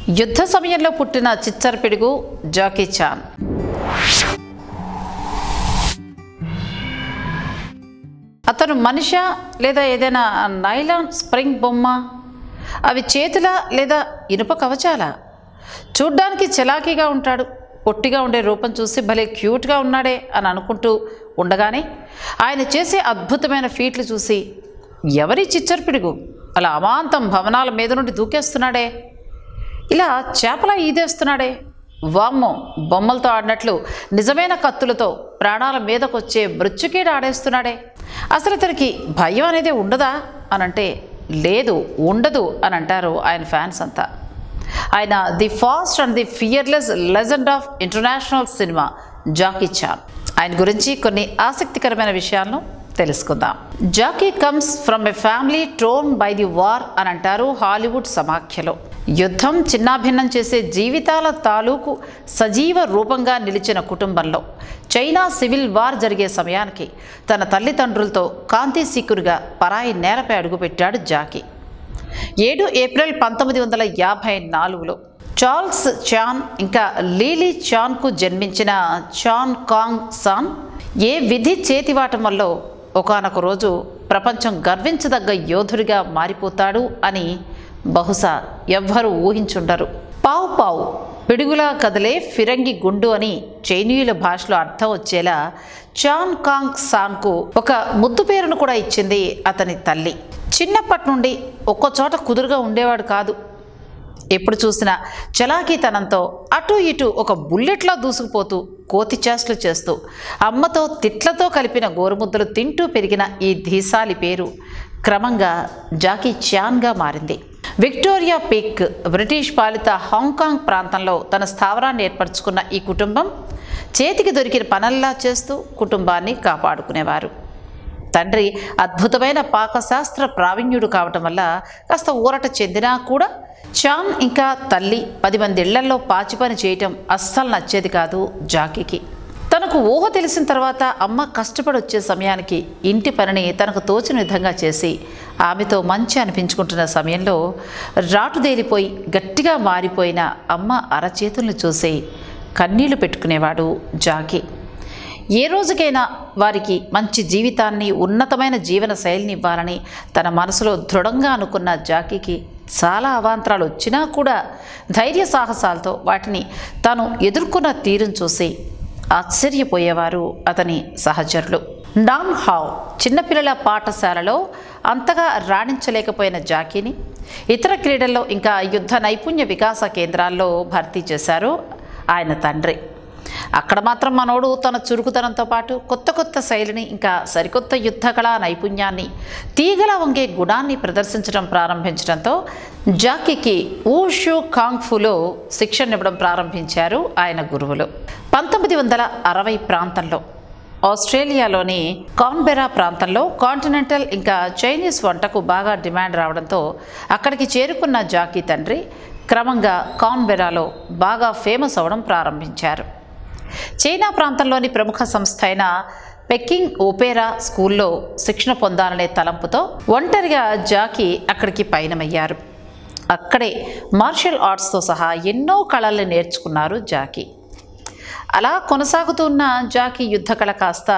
యుద్ధ సమయంలో పుట్టిన చిచ్చర పిడుగు జాకీ చాన్. అతను మనిషా లేదా ఏదైనా నైలాన్ స్ప్రింగ్ బొమ్మ? అవి చేతుల లేదా ఇనుప కవచాలా? చూడ్డానికి చలాకీగా ఉంటాడు. పొట్టిగా ఉండే రూపం చూసి భలే క్యూట్గా ఉన్నాడే అని అనుకుంటూ ఉండగానే ఆయన చేసే అద్భుతమైన ఫీట్లు చూసి ఎవరి చిచ్చర పిడుగు అలా అమాంతం భవనాల మీద నుండి దూకేస్తున్నాడే, ఇలా చేపలా ఈదేస్తున్నాడే, వామ్మో బొమ్మలతో ఆడినట్లు నిజమైన కత్తులతో ప్రాణాల మీదకొచ్చే మృత్యుకీడ ఆడేస్తున్నాడే, అసలు ఇతనికి భయం అనేది ఉండదా అనంటే లేదు ఉండదు అని అంటారు ఆయన ఫ్యాన్స్ అంతా. ఆయన the fast and the fearless legend of international cinema Jackie Chan. ఆయన గురించి కొన్ని ఆసక్తికరమైన విషయాలను తెలుసుకుందాం. Jackie comes from a family torn by the war అని అంటారు హాలీవుడ్ సమాఖ్యలో. యుద్ధం చిన్నాభిన్నం చేసే జీవితాల తాలూకు సజీవ రూపంగా నిలిచిన కుటుంబంలో చైనా సివిల్ వార్ జరిగే సమయానికి తన తల్లిదండ్రులతో కాంతి సీకురుగా పరాయి నేలపై అడుగుపెట్టాడు జాకీ. 7 ఏప్రిల్ 1954లో చార్ల్స్ చాన్ ఇంకా లీలీ చాన్కు జన్మించిన చాన్ కాంగ్ సాన్ ఏ విధి చేతివాటం వల్ల ఒకానొక రోజు ప్రపంచం గర్వించదగ్గ యోధుడిగా మారిపోతాడు అని బహుశా ఎవ్వరూ ఊహించుండరు. పావు పావు పిడుగులా కదిలే ఫిరంగి గుండు అని చైనీయుల భాషలో అర్థం వచ్చేలా చాన్ కాంగ్ సాన్కు ఒక ముద్దు పేరును కూడా ఇచ్చింది అతని తల్లి. చిన్నప్పటి నుండి ఒక్కచోట కుదురుగా ఉండేవాడు కాదు. ఎప్పుడు చూసినా చలాకీతనంతో అటు ఇటు ఒక బుల్లెట్లా దూసుకుపోతూ కోతి చేష్టలు చేస్తూ అమ్మతో తిట్లతో కలిపిన గోరుముద్దలు తింటూ పెరిగిన ఈ ధీశాలి పేరు క్రమంగా జాకీ చాన్గా మారింది. విక్టోరియా పీక్ బ్రిటిష్ పాలిత హాంకాంగ్ ప్రాంతంలో తన స్థావరాన్ని ఏర్పరచుకున్న ఈ కుటుంబం చేతికి దొరికిన పనల్లా చేస్తూ కుటుంబాన్ని కాపాడుకునేవారు. తండ్రి అద్భుతమైన పాకశాస్త్ర ప్రావీణ్యుడు కావటం వల్ల కాస్త ఊరట చెందినా కూడా చాన్ ఇంకా తల్లి 10 మంది ఇళ్లల్లో పాచి పని చేయటం అస్సలు నచ్చేది కాదు జాకీకి. తనకు ఊహ తెలిసిన తర్వాత అమ్మ కష్టపడి వచ్చే సమయానికి ఇంటి పనిని తనకు తోచిన విధంగా చేసి ఆమెతో మంచి అనిపించుకుంటున్న సమయంలో రాటుదేలిపోయి గట్టిగా మారిపోయిన అమ్మ అరచేతులను చూసి కన్నీళ్లు పెట్టుకునేవాడు జాకీ. ఏ రోజుకైనా వారికి మంచి జీవితాన్ని ఉన్నతమైన జీవన శైలిని ఇవ్వాలని తన మనసులో దృఢంగా అనుకున్న జాకీకి చాలా అవాంతరాలు వచ్చినా కూడా ధైర్య సాహసాలతో వాటిని తాను ఎదుర్కొన్న తీరును చూసి ఆశ్చర్యపోయేవారు అతని సహచరులు. నాన్ హావ్ చిన్నపిల్లల పాఠశాలలో అంతగా రాణించలేకపోయిన జాకీని ఇతర క్రీడల్లో ఇంకా యుద్ధ నైపుణ్య వికాస కేంద్రాల్లో భర్తీ చేశారు ఆయన తండ్రి. అక్కడ మాత్రం మనోడు తన చురుకుతనంతో పాటు కొత్త కొత్త శైలిని ఇంకా సరికొత్త యుద్ధ కళా నైపుణ్యాన్ని తీగలా వంగే గుణాన్ని ప్రదర్శించడం ప్రారంభించడంతో జాకీకి ఊషు కాంగ్ఫులో శిక్షణ ఇవ్వడం ప్రారంభించారు ఆయన గురువులు. 1960 ప్రాంతంలో ఆస్ట్రేలియాలోని కాన్బెరా ప్రాంతంలో కాంటినెంటల్ ఇంకా చైనీస్ వంటకు బాగా డిమాండ్ రావడంతో అక్కడికి చేరుకున్న జాకీ తండ్రి క్రమంగా కాన్బెరాలో బాగా ఫేమస్ అవ్వడం ప్రారంభించారు. చైనా ప్రాంతంలోని ప్రముఖ సంస్థ అయిన పెకింగ్ ఓపెరా స్కూల్లో శిక్షణ పొందాలనే తలంపుతో ఒంటరిగా జాకీ అక్కడికి పయనమయ్యారు. అక్కడే మార్షల్ ఆర్ట్స్తో సహా ఎన్నో కళల్ని నేర్చుకున్నారు జాకీ. అలా కొనసాగుతున్న జాకీ యుద్ధ కళ కాస్త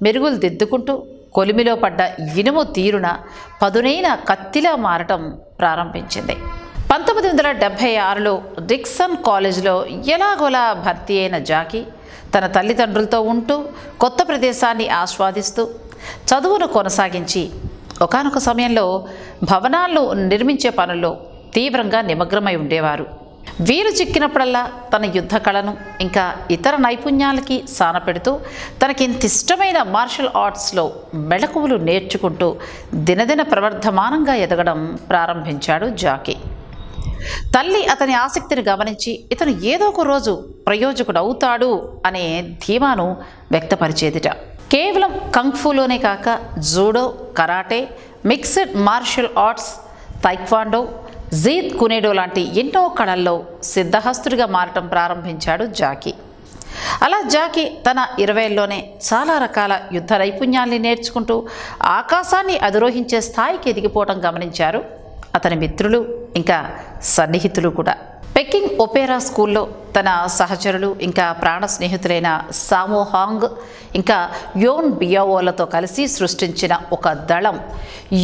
మెరుగులు దిద్దుకుంటూ కొలిమిలో పడ్డ ఇనుము తీరున పదునైన కత్తిలా మారటం ప్రారంభించింది. 1976లో డిక్సన్ కాలేజీలో ఎలాగోలా భర్తీ అయిన జాకీ తన తల్లిదండ్రులతో ఉంటూ కొత్త ప్రదేశాన్ని ఆస్వాదిస్తూ చదువును కొనసాగించి ఒకానొక సమయంలో భవనాలను నిర్మించే పనుల్లో తీవ్రంగా నిమగ్నమై ఉండేవారు. వీలు చిక్కినప్పుడల్లా తన యుద్ధ కళను ఇంకా ఇతర నైపుణ్యాలకి సానపెడుతూ తనకింత ఇష్టమైన మార్షల్ ఆర్ట్స్లో మెళకువలు నేర్చుకుంటూ దినదిన ప్రవర్ధమానంగా ఎదగడం ప్రారంభించాడు జాకీ. తల్లి అతని ఆసక్తిని గమనించి ఇతను ఏదో ఒక రోజు ప్రయోజకుడు అవుతాడు అనే ధీమాను వ్యక్తపరిచేదిట. కేవలం కంగ్ఫూలోనే కాక judo, karate, mixed martial arts, taekwondo, Jeet Kune Do లాంటి ఎన్నో కళల్లో సిద్ధహస్తుడిగా మారటం ప్రారంభించాడు జాకీ. అలా జాకీ తన 20లోనే చాలా రకాల యుద్ధ నైపుణ్యాల్ని నేర్చుకుంటూ ఆకాశాన్ని అధిరోహించే స్థాయికి ఎదిగిపోవటం గమనించారు అతని మిత్రులు ఇంకా సన్నిహితులు కూడా. పెకింగ్ ఒపేరా స్కూల్లో తన సహచరులు ఇంకా ప్రాణ స్నేహితులైన సామో హాంగ్ ఇంకా యోన్ బియావోలతో కలిసి సృష్టించిన ఒక దళం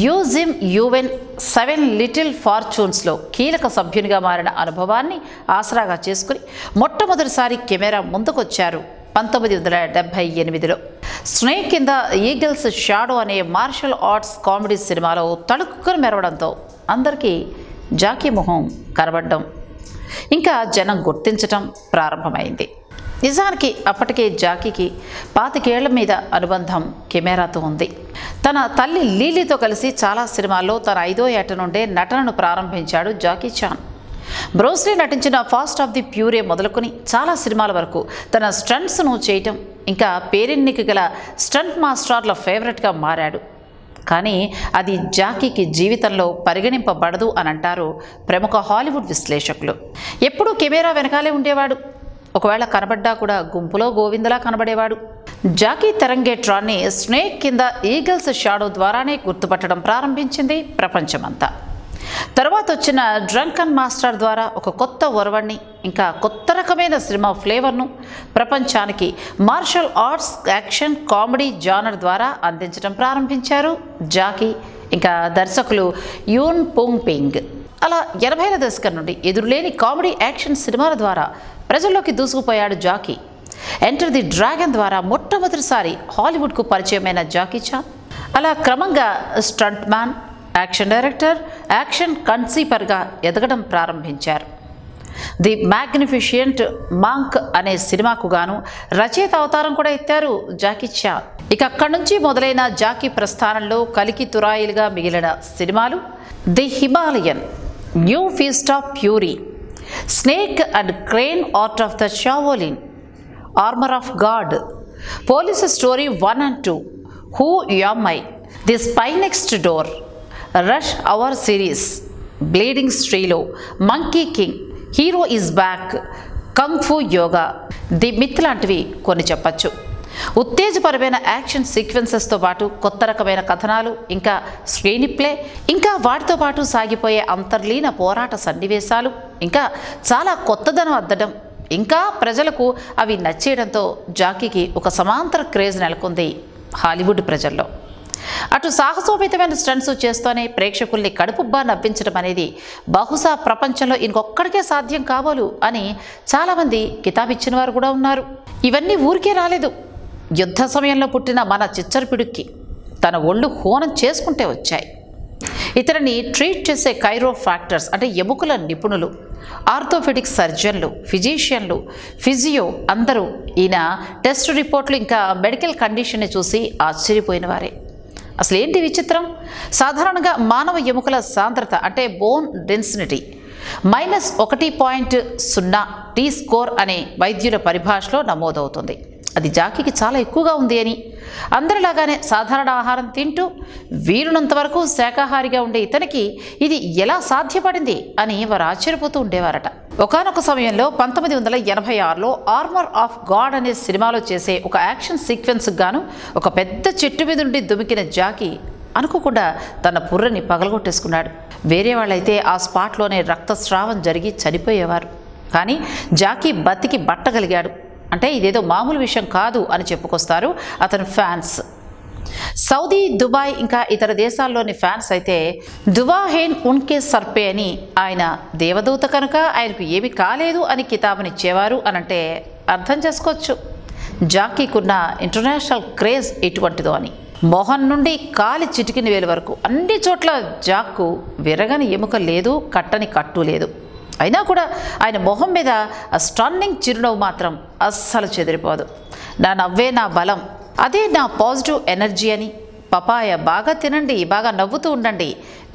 యూజిమ్ యువెన్ 7 లిటిల్ ఫార్చ్యూన్స్లో కీలక సభ్యునిగా మారిన అనుభవాన్ని ఆసరాగా చేసుకుని మొట్టమొదటిసారి కెమెరా ముందుకొచ్చారు 1978లో. స్నేక్ కింద ఈగిల్స్ షాడో అనే మార్షల్ ఆర్ట్స్ కామెడీ సినిమాలో తళుక్కుని మెరవడంతో అందరికీ జాకీ మొహం కనబడ్డం ఇంకా జనం గుర్తించటం ప్రారంభమైంది. నిజానికి అప్పటికే జాకీకి 25 ఏళ్ల మీద అనుబంధం కెమెరాతో ఉంది. తన తల్లి లీలీతో కలిసి చాలా సినిమాల్లో తన 5వ ఏట నుండే నటనను ప్రారంభించాడు జాకీ చాన్. బ్రూస్ లీ నటించిన ఫాస్ట్ ఆఫ్ ది ఫ్యూరీ మొదలుకొని చాలా సినిమాల వరకు తన స్టంట్స్ను చేయటం ఇంకా పేరెన్నిక గల స్టంట్ మాస్టర్ల ఫేవరెట్గా మారాడు. కానీ అది జాకీకి జీవితంలో పరిగణింపబడదు అని అంటారు ప్రముఖ హాలీవుడ్ విశ్లేషకులు. ఎప్పుడూ కెమెరా వెనకాలే ఉండేవాడు. ఒకవేళ కనబడ్డా కూడా గుంపులో గోవిందలా కనబడేవాడు. జాకీ తెరంగేట్రాన్ని స్నేక్ కింద ఈగిల్స్ షాడో ద్వారానే గుర్తుపట్టడం ప్రారంభించింది ప్రపంచమంతా. తర్వాత వచ్చిన డ్రంకన్ మాస్టర్ ద్వారా ఒక కొత్త ఒరవడిని ఇంకా కొత్త రకమైన సినిమా ఫ్లేవర్ను ప్రపంచానికి martial arts action comedy genre ద్వారా అందించడం ప్రారంభించారు జాకీ ఇంకా దర్శకులు యూన్ పుంగ్ పింగ్. అలా 80ల దశకం నుండి ఎదురులేని కామెడీ యాక్షన్ సినిమాల ద్వారా ప్రజల్లోకి దూసుకుపోయాడు జాకీ. ఎంటర్ ది డ్రాగన్ ద్వారా మొట్టమొదటిసారి హాలీవుడ్కు పరిచయమైన జాకీ చాన్ అలా క్రమంగా stunt man, action director, action కన్సీపర్గా ఎదగడం ప్రారంభించారు. ది మ్యాగ్నిఫిషియంట్ మాంక్ అనే సినిమాకు గాను రచయిత అవతారం కూడా ఎత్తారు జాకీ చాన్. ఇక అక్కడి నుంచి మొదలైన జాకీ ప్రస్థానంలో కలికి తురాయిలుగా మిగిలిన సినిమాలు The Himalayan, New Fist of Fury, Snake and Crane Art of the Shaolin, Armour of God, Police Story 1 and 2, Who Am I, The Spy Next Door, Rush Hour series, bleeding స్ట్రీలో, Monkey King, Hero Is Back, Kung Fu Yoga, The Myth లాంటివి కొన్ని చెప్పచ్చు. ఉత్తేజపరమైన action సీక్వెన్సెస్తో పాటు కొత్త రకమైన కథనాలు ఇంకా screen play ఇంకా వాటితో పాటు సాగిపోయే అంతర్లీన పోరాట సన్నివేశాలు ఇంకా చాలా కొత్తదనం అద్దడం ఇంకా ప్రజలకు అవి నచ్చేయడంతో జాకీకి ఒక సమాంతర క్రేజ్ నెలకొంది హాలీవుడ్ ప్రజల్లో. అటు సాహసోపేతమైన స్టంట్స్ చేస్తూనే ప్రేక్షకుల్ని కడుపుబ్బా నవ్వించడం అనేది బహుశా ప్రపంచంలో ఇంకొక్కడికే సాధ్యం కాబోలు అని చాలామంది కితాబిచ్చిన వారు కూడా ఉన్నారు. ఇవన్నీ ఊరికే రాలేదు. యుద్ధ సమయంలో పుట్టిన మన చిచ్చరపిడుక్కి తన ఒళ్ళు హోనం చేసుకుంటే వచ్చాయి. ఇతరిని ట్రీట్ చేసే కైరోఫాక్టర్స్ అంటే ఎముకల నిపుణులు, ఆర్థోపెడిక్ సర్జన్లు, ఫిజీషియన్లు, ఫిజియో అందరూ ఈయన టెస్ట్ రిపోర్ట్లు ఇంకా మెడికల్ కండిషన్ని చూసి ఆశ్చర్యపోయిన వారే. అసలు ఏంటి విచిత్రం? సాధారణంగా మానవ ఎముకల సాంద్రత అంటే బోన్ డెన్సిటీ -1.0 టీ స్కోర్ అనే వైద్యుల పరిభాషలో నమోదవుతుంది. అది జాకీకి చాలా ఎక్కువగా ఉంది అని, అందరిలాగానే సాధారణ ఆహారం తింటూ వీలునంత వరకు శాకాహారిగా ఉండే ఇతనికి ఇది ఎలా సాధ్యపడింది అని వారు ఆశ్చర్యపోతూ ఉండేవారట. ఒకానొక సమయంలో 1986లో ఆర్మర్ ఆఫ్ గాడ్ అనే సినిమాలో చేసే ఒక యాక్షన్ సీక్వెన్స్కి గాను ఒక పెద్ద చెట్టు మీద నుండి దుమికిన జాకీ అనుకోకుండా తన పుర్రని పగలగొట్టేసుకున్నాడు. వేరే వాళ్ళైతే ఆ స్పాట్లోనే రక్తస్రావం జరిగి చనిపోయేవారు. కానీ జాకీ బతికి బట్టగలిగాడు. అంటే ఇదేదో మామూలు విషయం కాదు అని చెప్పుకొస్తారు అతని ఫ్యాన్స్. సౌదీ, దుబాయ్ ఇంకా ఇతర దేశాల్లోని ఫ్యాన్స్ అయితే దువాహేన్ ఉన్కే సర్పే అని ఆయన దేవదూత కనుక ఆయనకు ఏమీ కాలేదు అని కితాబునిచ్చేవారు అనంటే అర్థం చేసుకోవచ్చు జాకీకున్న ఇంటర్నేషనల్ క్రేజ్ ఎటువంటిదో అని. మొహం నుండి కాలి చిటికిన వేలు వరకు అన్ని చోట్ల జాక్కు విరగని ఎముక లేదు, కట్టని కట్టు లేదు. అయినా కూడా ఆయన మొహం మీద ఆ స్టన్నింగ్ చిరునవ్వు మాత్రం అస్సలు చెదిరిపోదు. నా నవ్వే నా బలం, అదే నా పాజిటివ్ ఎనర్జీ అని, పపాయ బాగా తినండి, బాగా నవ్వుతూ ఉండండి,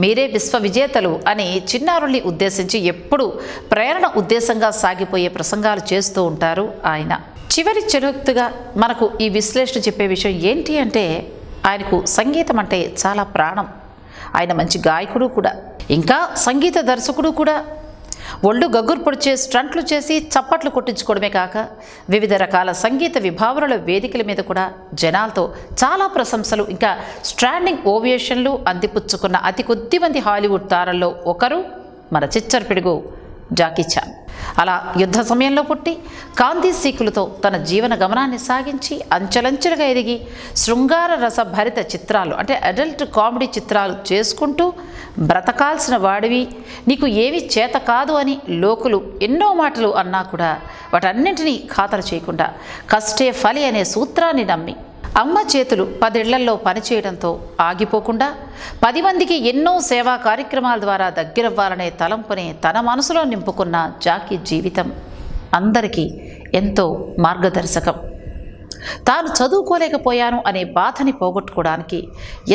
మీరే విశ్వ విజేతలు అని చిన్నారుల్ని ఉద్దేశించి ఎప్పుడు ప్రేరణ ఉద్దేశంగా సాగిపోయే ప్రసంగాలు చేస్తూ ఉంటారు ఆయన. చివరి చెరుకుగా మనకు ఈ విశ్లేషణ చెప్పే విషయం ఏంటి అంటే ఆయనకు సంగీతం అంటే చాలా ప్రాణం. ఆయన మంచి గాయకుడు కూడా, ఇంకా సంగీత దర్శకుడు కూడా. ఒళ్ళు గగ్గురు పొడిచే స్టంట్లు చేసి చప్పట్లు కొట్టించుకోవడమే కాక వివిధ రకాల సంగీత విభావనల వేదికల మీద కూడా జనాలతో చాలా ప్రశంసలు ఇంకా స్టాండింగ్ ఓవియేషన్లు అందిపుచ్చుకున్న అతి కొద్ది మంది హాలీవుడ్ తారల్లో ఒకరు మన చిచ్చరపిడుగు జాకీ చాన్. అలా యుద్ధ సమయంలో పుట్టి కాంతి సీకులతో తన జీవన గమనాన్ని సాగించి అంచెలంచెలుగా ఎదిగి శృంగార రస భరిత చిత్రాలు అంటే అడల్ట్ కామెడీ చిత్రాలు చేసుకుంటూ బ్రతకాల్సిన వాడివి, నీకు ఏవి చేత కాదు అని లోకులు ఎన్నో మాటలు అన్నా కూడా వాటన్నింటినీ ఖాతరు చేయకుండా కష్టే ఫలి అనే సూత్రాన్ని నమ్మి అమ్మ చేతులు 10 ఇళ్లల్లో పనిచేయడంతో ఆగిపోకుండా 10 మందికి ఎన్నో సేవా కార్యక్రమాల ద్వారా దగ్గరవ్వాలనే తలంపుని తన మనసులో నింపుకున్న జాకీ జీవితం అందరికీ ఎంతో మార్గదర్శకం. తాను చదువుకోలేకపోయాను అనే బాధని పోగొట్టుకోవడానికి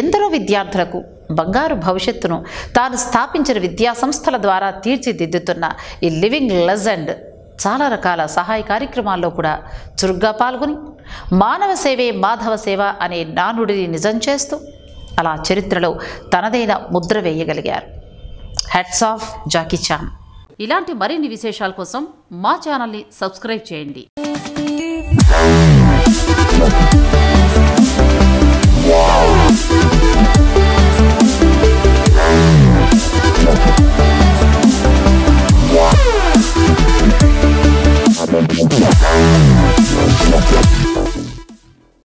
ఎందరో విద్యార్థులకు బంగారు భవిష్యత్తును తాను స్థాపించిన విద్యాసంస్థల ద్వారా తీర్చిదిద్దుతున్న ఈ లివింగ్ లెజెండ్ చాలా రకాల సహాయ కార్యక్రమాల్లో కూడా చురుగ్గా పాల్గొని మానవ సేవే మాధవ సేవ అనే నానుడిని నిజం చేస్తూ అలా చరిత్రలో తనదైన ముద్ర వేయగలిగారు. Hats off Jackie Chan. ఇలాంటి మరిన్ని విశేషాల కోసం మా ఛానల్ని సబ్స్క్రైబ్ చేయండి.